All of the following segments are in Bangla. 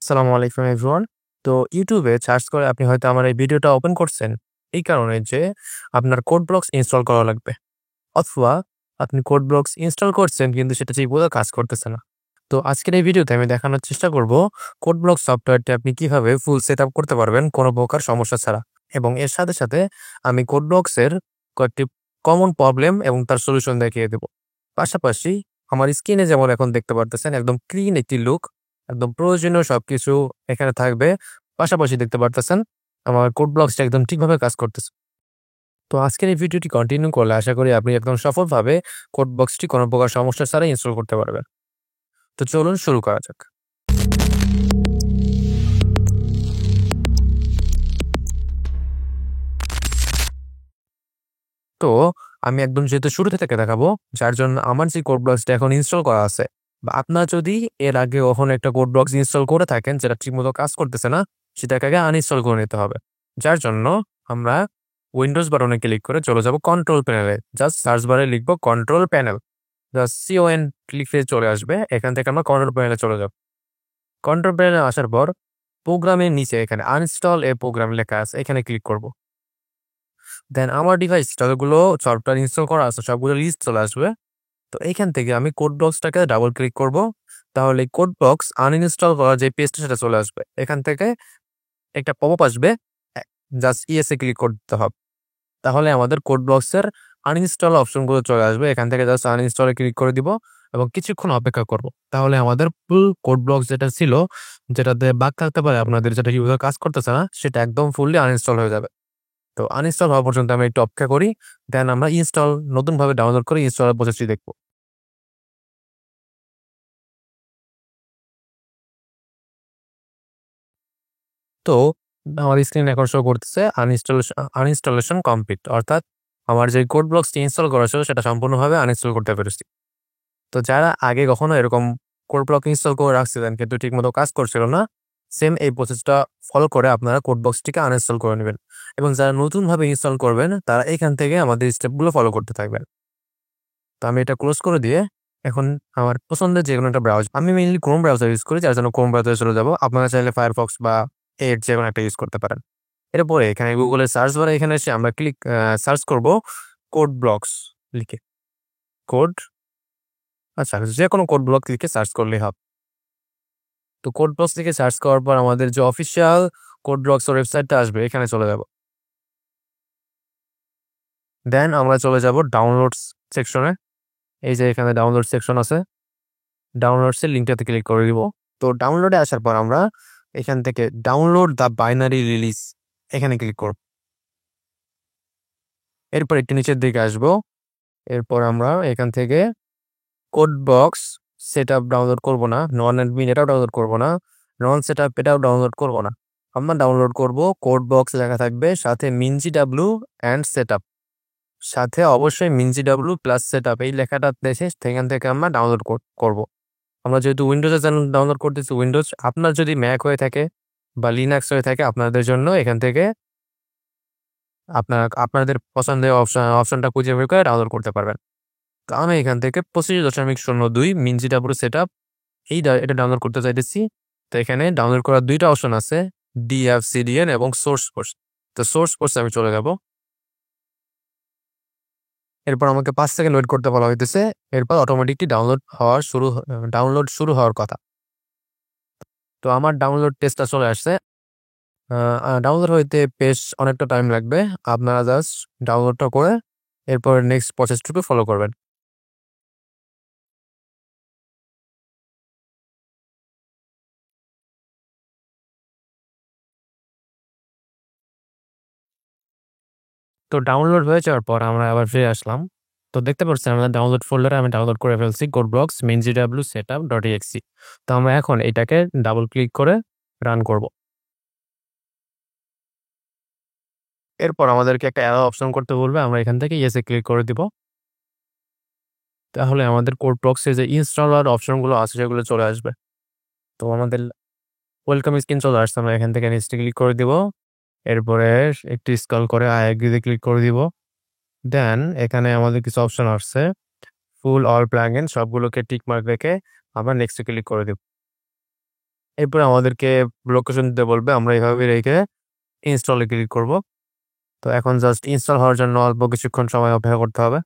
আসসালামু আলাইকুম এভরিওয়ান। তো ইউটিউবে সার্চ করে আপনি হয়তো আমার এই ভিডিওটা ওপেন করছেন এই কারণে যে আপনার কোড ব্লকস ইনস্টল করা লাগবে। অথবা আপনি কোড ব্লকস ইনস্টল করছেন কিন্তু সেটা ঠিকমতো কাজ করতেছে না। তো আজকের এই ভিডিওতে আমি দেখানোর চেষ্টা করব কোড ব্লক সফটওয়্যারটি আপনি কিভাবে ফুল সেটআপ করতে পারবেন কোনো প্রকার সমস্যা ছাড়া। এবং এর সাথে, সাথে আমি কোড ব্লকস এর কয়েকটি কমন প্রবলেম এবং তার সলিউশন দেখিয়ে দেব। পাশাপাশি আমার স্ক্রিনে যেমন এখন দেখতে পারতেছেন একদম ক্লিন একটি লুক, একদম প্রয়োজনীয় সবকিছু এখানে থাকবে। পাশাপাশি দেখতে পারতেছেন আমার কোড ব্লকসটা একদম ঠিকভাবে কাজ করতেছে। তো আজকের এই ভিডিওটি কন্টিনিউ করলে আশা করি আপনি একদম সফলভাবে কোড বক্সটি কোনো প্রকার সমস্যা ছাড়াই ইনস্টল করতে পারবেন। তো চলুন শুরু করা যাক। তো আমি একদম যেহেতু শুরু থেকে দেখাবো, যার জন্য আমার যে কোড ব্লকসটা এখন ইনস্টল করা আছে বা আপনার যদি এর আগে কখনো একটা কোড ব্লকস ইনস্টল করে থাকেন যেটা ঠিকমতো কাজ করতেছে না, সেটাকে আগে আনইনস্টল করে নিতে হবে। যার জন্য আমরা উইন্ডোজ বাটনে ক্লিক করে চলে যাব কন্ট্রোল প্যানেলে। জাস্ট সার্চ বারে লিখব কন্ট্রোল প্যানেল। জাস্ট CON লিখে চলে আসবে। এখান থেকে আমরা কন্ট্রোল প্যানেলে চলে যাব। কন্ট্রোল প্যানেলে আসার পর প্রোগ্রামের নিচে এখানে আনইনস্টল এ প্রোগ্রাম লেখা আছে। এখানে ক্লিক করব। দেন আমার ডিভাইস যতগুলো সফটওয়্যার ইনস্টল করা আছে সবগুলো লিস্ট চলে আসবে। তো এইখান থেকে আমি কোড বক্সটাকে ডাবল ক্লিক করব। তাহলে কোড বক্স আনইনস্টল করার যে পেজটা সেটা চলে আসবে। এখান থেকে একটা পপআপ আসবে। জাস্ট ইয়েস এ ক্লিক করতে হবে। তাহলে আমাদের কোড বক্সের আনইনস্টল অপশনগুলো চলে আসবে। এখান থেকে জাস্ট আনইনস্টল এ ক্লিক করে দিব এবং কিছুক্ষণ অপেক্ষা করব। তাহলে আমাদের ফুল কোড ব্লকস যেটা ছিল, যেটাতে বাগ থাকতে পারে আপনাদের যেটা কিভাবে কাজ করতেছে না, সেটা একদম ফুললি আনইনস্টল হয়ে যাবে। তো আনইনস্টল হওয়া পর্যন্ত আমি একটু অপেক্ষা করি। দেন আমরা ইনস্টল নতুনভাবে ডাউনলোড করে ইনস্টলের প্রসেসটি দেখব। তো আমার স্ক্রিনে এখন শো করতেছে আনইনস্টলেশন কমপ্লিট। অর্থাৎ আমার যে কোড ব্লকসটি ইনস্টল করা ছিল সেটা সম্পূর্ণভাবে আনইনস্টল করতে পেরেছি। তো যারা আগে কখনো এরকম কোড ব্লক ইনস্টল করে রাখছিলেন কিন্তু ঠিকমতো কাজ করছিল না, সেম এই প্রসেসটা ফলো করে আপনারা কোড বক্সটিকে আনইনস্টল করে নেবেন। এবং যারা নতুনভাবে ইনস্টল করবেন তারা এখান থেকে আমাদের স্টেপগুলো ফলো করতে থাকবেন। তো আমি এটা ক্লোজ করে দিয়ে এখন আমার পছন্দের যেকোনো একটা ব্রাউজার, আমি মেইনলি ক্রোম ব্রাউজার ইউজ করি, যার জন্য ক্রোম ব্রাউজারে চলে যাব। আপনারা চাইলে ফায়ারফক্স বা এড যেকোনো একটা ইউজ করতে পারেন। এরপরে এখানে গুগলের সার্চ বারে এখানে এসে আমরা সার্চ করব কোড ব্লকস লিখে। কোড আচ্ছা, যেকোনো কোড ব্লক লিখে সার্চ করলেই হবে। তো কোড ব্লকস লিখে সার্চ করার পর আমাদের যে অফিসিয়াল কোড ব্লকস এর ওয়েবসাইটটা আসবে, এখানে চলে যাব। দেন আমরা চলে যাব ডাউনলোডস সেকশনে। এই যে এখানে ডাউনলোড সেকশন আছে, ডাউনলোডস এর লিঙ্কটাতে ক্লিক করে দিব। তো ডাউনলোডে আসার পর আমরা এখান থেকে ডাউনলোড দ্য বাইনারি রিলিজ এখানে ক্লিক করব। এরপর একটু নিচের দিকে আসবো। এরপর আমরা এখান থেকে কোড বক্স সেটআপ ডাউনলোড করব না, নন অ্যাডমিন এটাও ডাউনলোড করব না, নন সেটআপ এটাও ডাউনলোড করব না। আমরা ডাউনলোড করব কোড বক্স লেখা থাকবে সাথে মিনজিডাব্লু অ্যান্ড সেটআপ, সাথে অবশ্যই মিনজিডাব্লু প্লাস সেটআপ এই লেখাটা দেখে সেখান থেকে আমরা ডাউনলোড করব। আমরা যেহেতু উইন্ডোজে ডাউনলোড করতেছি উইন্ডোজ, আপনার যদি ম্যাক হয়ে থাকে বা লিনাক্স হয়ে থাকে আপনাদের জন্য এখান থেকে আপনাদের পছন্দের অপশনটা খুঁজে বের করে ডাউনলোড করতে পারবেন। তো আমি এখান থেকে 25.02 মিনজিডাব্লু সেটআপ এটা ডাউনলোড করতে চাইতেছি। তো এখানে ডাউনলোড করার দুইটা অপশন আছে, DFCDN এবং সোর্স কোর্স। তো সোর্স কোর্স আমি চলে যাব। এরপর আমাকে 5 সেকেন্ড ওয়েট করতে বলা হইতেছে। এরপর অটোমেটিকলি ডাউনলোড শুরু হওয়ার কথা। তো আমার ডাউনলোড টেস্টটা চলে আসছে। ডাউনলোড হইতে বেশ অনেকটা টাইম লাগবে। আপনারা জাস্ট ডাউনলোডটা করে এরপর নেক্সট প্রসেসটুকু ফলো করবেন। তো ডাউনলোড হয়ে যাওয়ার পর আমরা আবার ফিরে আসলাম। তো দেখতে পাচ্ছেন আমাদের ডাউনলোড ফোল্ডারে আমি ডাউনলোড করে ফেলছি কোডব্লকস minjw setup.exe। তো আমরা এখন এটাকে ডাবল ক্লিক করে রান করব। এরপর আমাদেরকে একটা অ্যালো অপশন করতে বলবে, আমরা এখান থেকে ইয়েসে ক্লিক করে দিব। তাহলে আমাদের কোডব্লকসের যে ইনস্টলার অপশনগুলো আছে সেগুলো চলে আসবে। তো আমাদের ওয়েলকাম স্ক্রিন চলে আসছে, আমরা এখান থেকে নেক্সটে ক্লিক করে দিব। এরপরে একটু স্ক্রল করে আই এগ্রিতে ক্লিক করে দিব। দেন এখানে আমাদের কিছু অপশন আসছে, ফুল অল প্লাগইন সবগুলোকে টিক মার্ক রেখে আমরা নেক্সটে ক্লিক করে দিব। এরপরে আমাদেরকে লোকেশন দিতে বলবে, আমরা এভাবে রেখে ইনস্টলে ক্লিক করব। তো এখন জাস্ট ইনস্টল হওয়ার জন্য অল্প কিছুক্ষণ সময় অপেক্ষা করতে হবে।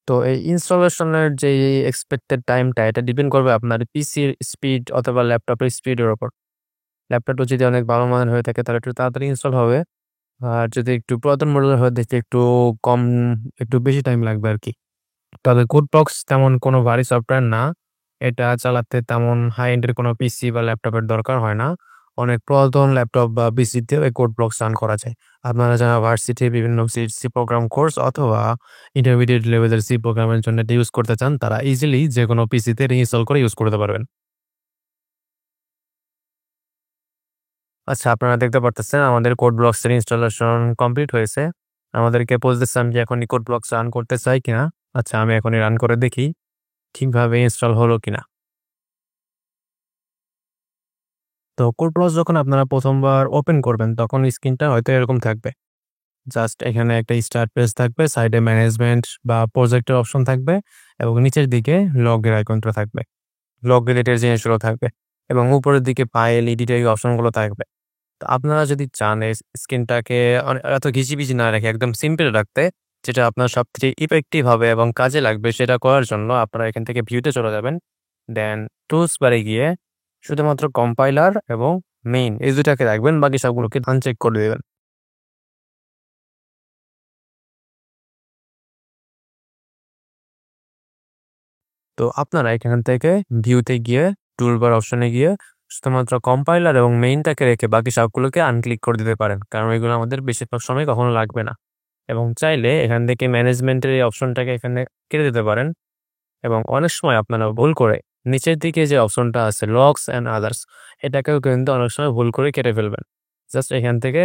তো এই ইনস্টলেশনের যে এক্সপেক্টেড টাইমটা এটা ডিপেন্ড করবে আপনার পিসির স্পিড অথবা ল্যাপটপের স্পিডের উপর। ল্যাপটপটা যদি অনেক ভালো মানের হয়ে থাকে তাহলে একটু তাড়াতাড়ি ইনস্টল হবে। আর যদি একটু পুরাতন মডেলের হয়ে থাকে কম একটু বেশি টাইম লাগবে আরকি। তবে কোডবক্স তেমন কোনো ভারী সফটওয়্যার না। এটা চালাতে তেমন হাই এন্ড এর কোনো পিসি বা ল্যাপটপের দরকার হয় না। অনেক পুরাতন ল্যাপটপ বা পিসিতেও এই কোডবক্স রান করা যায়। আপনারা যারা ভার্সিটির বিভিন্ন সি প্রোগ্রাম কোর্স অথবা ইন্টারমিডিয়েট লেভেলের সি প্রোগ্রামের জন্য এটা ইউজ করতে চান, তারা ইজিলি যেকোনো পিসিতে ইনস্টল করে ইউজ করতে পারবেন। আচ্ছা, আপনারা দেখতে পারতেছেন আমাদের কোডব্লকস এর ইনস্টলেশন কমপ্লিট হয়েছে। আমাদেরকে বলতেছে আমি যে এখন কোডব্লকস রান করতে চাই কিনা। আচ্ছা, আমি এখনই রান করে দেখি ঠিকভাবে ইনস্টল হলো কিনা। তো কোডব্লকস যখন আপনারা ১ম বার ওপেন করবেন তখন স্ক্রিনটা হয়তো এরকম থাকবে। জাস্ট এখানে একটা স্টার্ট পেজ থাকবে, সাইডে ম্যানেজমেন্ট বা প্রজেক্টের অপশন থাকবে এবং নিচের দিকে লগের আইকনটা থাকবে। লগ রিলেটেড জিনিসগুলো থাকবে এবং উপরের দিকে ফাইল এডিটের অপশনগুলো থাকবে। তো আপনারা যদি চান এই স্ক্রিনটাকে এত ঘিজিবিজি না রেখে একদম সিম্পল রাখতে, যেটা আপনার সবথেকে ইফেক্টিভ হবে এবং কাজে লাগবে সেটা করার জন্য আপনারা এখান থেকে ভিউতে চলে যাবেন। দেন টুলস বারে গিয়ে শুধুমাত্র কম্পাইলার এবং মেইন এই ২ টাকে রাখবেন, বাকি সবগুলোকে আনচেক করে দিবেন। তো আপনারা এখান থেকে ভিউতে গিয়ে টুলবার অপশনে গিয়ে শুধুমাত্র কম্পাইলার এবং মেইনটাকে রেখে বাকি সবগুলোকে আনক্লিক করে দিতে পারেন। কারণ এগুলো আমাদের বেশিরভাগ সময় কখনো লাগবে না। এবং চাইলে এখান থেকে ম্যানেজমেন্টের এই অপশনটাকে এখানে কেটে দিতে পারেন এবং অনেক সময় আপনারা ভুল করে নিচের দিকে যে অপশনটা আছে লগস অ্যান্ড আদার্স, এটাকেও কিন্তু অনেক সময় ভুল করে কেটে ফেলবেন। জাস্ট এখান থেকে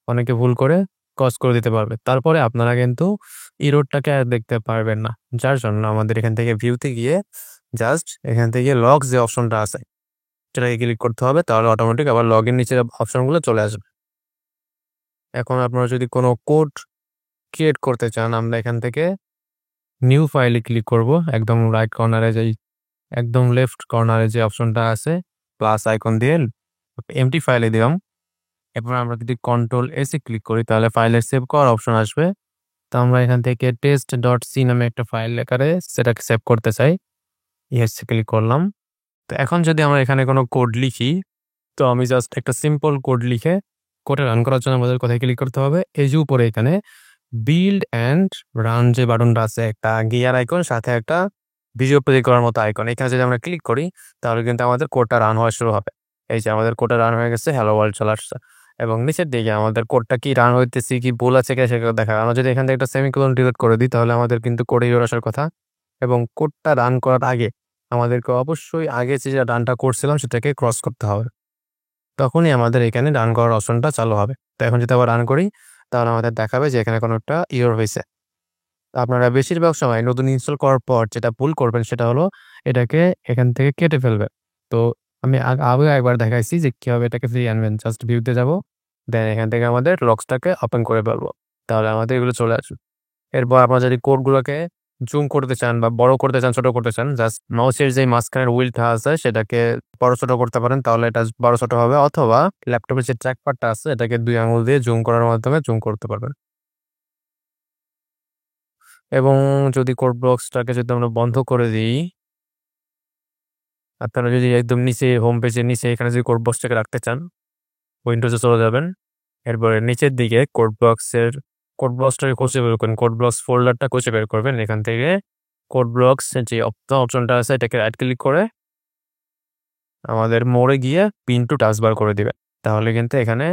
অনেকে ভুল করে কজ করে দিতে পারবে। তারপরে আপনারা কিন্তু এররটাকে আর দেখতে পারবেন না। যার জন্য আমাদের এখান থেকে ভিউতে গিয়ে জাস্ট এখান থেকে লগস যে অপশনটা আছে সেটাকে ক্লিক করতে হবে, তাহলে অটোমেটিক আবার লগইন নিচের অপশনগুলো চলে আসবে। এখন আপনারা যদি কোনো কোড ক্রিয়েট করতে চান, আমরা এখান থেকে নিউ ফাইলে ক্লিক করব। একদম রাইট কর্নারে একদম লেফট কর্নারে যে অপশনটা আছে প্লাস আইকন দিয়ে এমটি ফাইলে দিলাম। এরপর আমরা যদি কন্ট্রোল এসে ক্লিক করি তাহলে ফাইলের সেভ করার অপশন আসবে। তো আমরা এখান থেকে test.c নামে একটা ফাইল আকারে সেটাকে সেভ করতে চাই। ইয়েস ক্লিক করলাম। তো এখন যদি আমরা এখানে কোনো কোড লিখি, তো আমি জাস্ট একটা সিম্পল কোড লিখে কোডে রান করার জন্য আমাদের কোথায় ক্লিক করতে হবে, এই যে উপরে এখানে বিল্ড অ্যান্ড রান যে বাটনটা আছে, একটা গিয়ার আইকন সাথে একটা ভিডিও প্লে করার মতো আইকন, এখানে যদি আমরা ক্লিক করি তাহলে কিন্তু আমাদের কোডটা রান হওয়া শুরু হবে। এই যে আমাদের কোডটা রান হয়ে গেছে, হ্যালো ওয়ার্ল্ড চলে আসছে এবং নিচের দিকে আমাদের কোডটা কি রান হইতেছে, কি ভুল আছে কিনা সেগুলো দেখা। আমরা যদি এখান থেকে একটা সেমিকোলন ডিলিট করে দিই তাহলে আমাদের কিন্তু কোডে এরর আসার কথা। এবং কোডটা রান করার আগে আমাদেরকে অবশ্যই আগে যে রানটা করছিলাম সেটাকে ক্রস করতে হবে, তখনই আমাদের এখানে রান করার অপশনটা চালু হবে। তো এখন যদি আবার রান করি তাহলে আমাদের দেখাবে যে এখানে কোনো একটা এরর হয়েছে। আপনারা বেশিরভাগ সময় নতুন ইনস্টল করার পর যেটা ভুল করবেন সেটা হলো এটাকে এখান থেকে কেটে ফেলবেন। তো আমি আগে একবার দেখাইছি যে কিভাবে এটাকে ফিরিয়ে আনবেন। জাস্ট ভিউতে যাব, দেন এখান থেকে আমাদের লক্সটাকে ওপেন করে ফেলবো। তাহলে আমাদের এগুলো চলে আসবে। এরপর আপনারা যদি কোডগুলোকে জুম করতে চান বা বড় করতে চান, ছোট করতে চান, জাস্ট মাউসের যে মাঝখানের হুইলটা আছে সেটাকে বড় ছোট করতে পারেন, তাহলে এটা বড় ছোট হবে। অথবা ল্যাপটপের যে ট্র্যাক প্যাডটা আছে এটাকে ২ আঙুল দিয়ে জুম করার মাধ্যমে জুম করতে পারবেন। এবং যদি কোড ব্লকসটাকে যদি আমরা বন্ধ করে দিই, আপনারা যদি একদম নিচে হোম পেজের নিচে এখানে যদি কোড বক্সটাকে রাখতে চান, উইন্ডোজে চলে যাবেন। এরপরে নিচের দিকে কোড ব্লকসটাকে খুঁজে বের করবেন, কোড ব্লকস ফোল্ডারটা খুঁজে বের করবেন। এখান থেকে কোড ব্লকস যে অপশনটা আছে এটাকে রাইট ক্লিক করে আমাদের মোড়ে গিয়ে পিন টু টাস্কবার করে দিবেন। তাহলে কিন্তু এখানে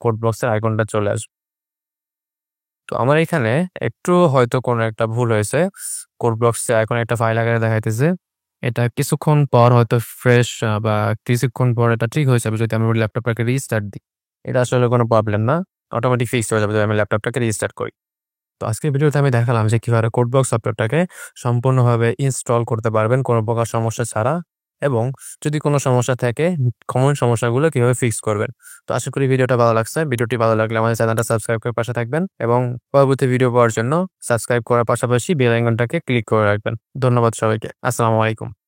কোড ব্লকসের আইকনটা চলে আসবে। তো আমার এখানে একটু হয়তো কোনো একটা ভুল হয়েছে। কোড ব্লকসে এখন একটা ফাইল আকারে দেখাইতেছে। এটা কিছুক্ষণ পর হয়তো ফ্রেশ বা কিছুক্ষণ পর এটা ঠিক হয়ে যাবে যদি আমি ল্যাপটপটাকে রিস্টার্ট দিই। এটা আসলে কোনো প্রবলেম না। অটোমেটিক ফিক্স হয়ে যাবে যদি আমি ল্যাপটপটাকে রিস্টার্ট করি। তো আজকের ভিডিওতে আমি দেখালাম যে কিভাবে কোডব্লক সফটওয়্যারটাকে সম্পূর্ণভাবে ইনস্টল করতে পারবেন কোনো প্রকার সমস্যা ছাড়া, এবং যদি কোনো সমস্যা থাকে কমন সমস্যাগুলো কিভাবে ফিক্স করবেন। তো আশা করি ভিডিওটা ভালো লাগছে। ভিডিওটি ভালো লাগলে আমাদের চ্যানেলটা সাবস্ক্রাইব করে পাশে থাকবেন এবং পরবর্তী ভিডিও পাওয়ার জন্য সাবস্ক্রাইব করার পাশাপাশি বেল আইকনটাকে ক্লিক করে রাখবেন। ধন্যবাদ সবাইকে। আসসালামু আলাইকুম।